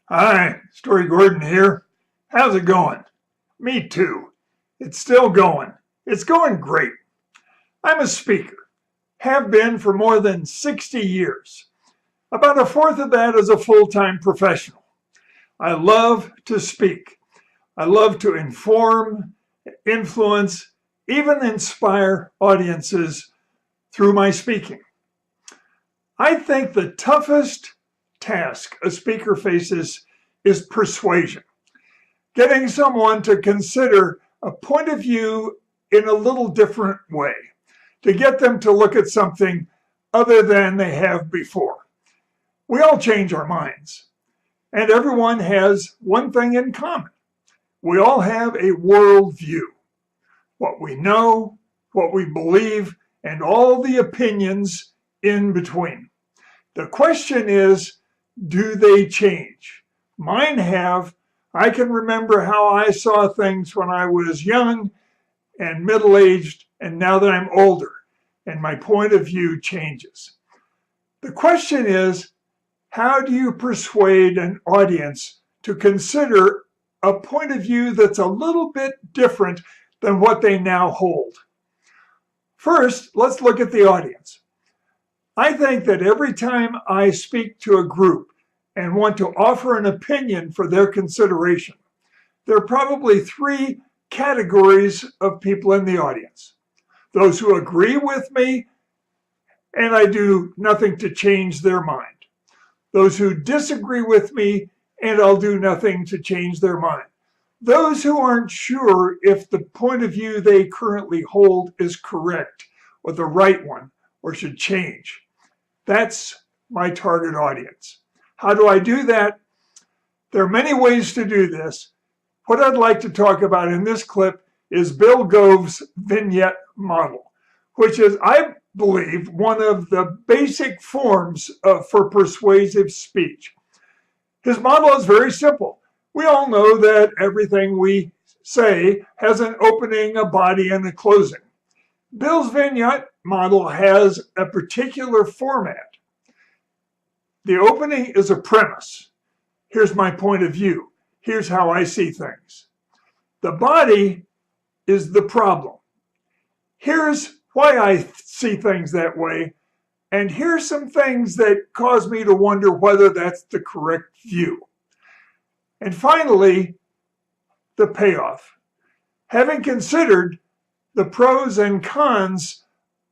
Hi, Story Gordon here. How's it going? Me too. It's still going. It's going great. I'm a speaker, have been for more than 60 years. About a fourth of that as a full-time professional. I love to speak. I love to inform, influence, even inspire audiences through my speaking. I think the toughest task a speaker faces is persuasion. Getting someone to consider a point of view in a little different way, to get them to look at something other than they have before. We all change our minds, and everyone has one thing in common. We all have a worldview. What we know, what we believe, and all the opinions in between. The question is, do they change? Mine have. I can remember how I saw things when I was young and middle-aged, and now that I'm older, and my point of view changes. The question is, how do you persuade an audience to consider a point of view that's a little bit different than what they now hold? First, let's look at the audience. I think that every time I speak to a group and want to offer an opinion for their consideration, there are probably three categories of people in the audience. Those who agree with me, and I do nothing to change their mind. Those who disagree with me, and I'll do nothing to change their mind. Those who aren't sure if the point of view they currently hold is correct or the right one or should change. That's my target audience. How do I do that? There are many ways to do this. What I'd like to talk about in this clip is Bill Gove's Vignette model, which is, I believe, one of the basic forms for persuasive speech. His model is very simple. We all know that everything we say has an opening, a body, and a closing. Bill's Vignette model has a particular format. The opening is a premise. Here's my point of view. Here's how I see things. The body is the problem. Here's why I see things that way, and here's some things that cause me to wonder whether that's the correct view. And finally, the payoff. Having considered the pros and cons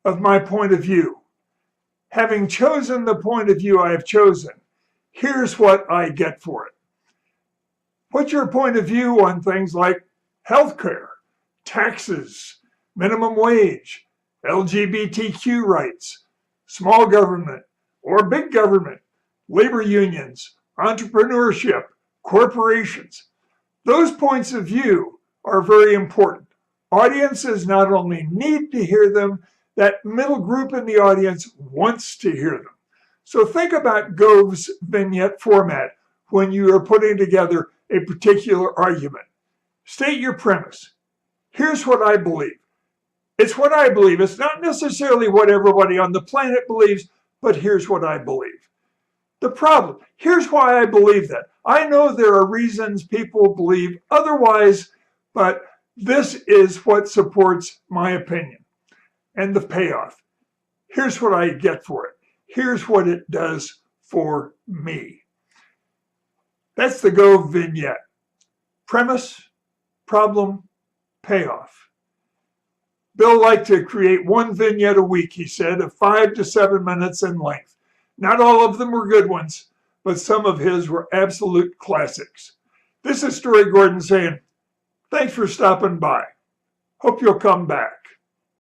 of my point of view, having chosen the point of view I have chosen, here's what I get for it. What's your point of view on things like healthcare, taxes, minimum wage, LGBTQ rights, small government or big government, labor unions, entrepreneurship, corporations? Those points of view are very important. Audiences not only need to hear them, that middle group in the audience wants to hear them. So think about Gove's Vignette format when you are putting together a particular argument. State your premise. Here's what I believe. It's what I believe. It's not necessarily what everybody on the planet believes, but here's what I believe. The problem, here's why I believe that. I know there are reasons people believe otherwise, but this is what supports my opinion. And the payoff. Here's what I get for it. Here's what it does for me. That's the Gove Vignette. Premise, problem, payoff. Bill liked to create one vignette a week, he said, of 5 to 7 minutes in length. Not all of them were good ones, but some of his were absolute classics. This is Story Gordon saying, thanks for stopping by. Hope you'll come back.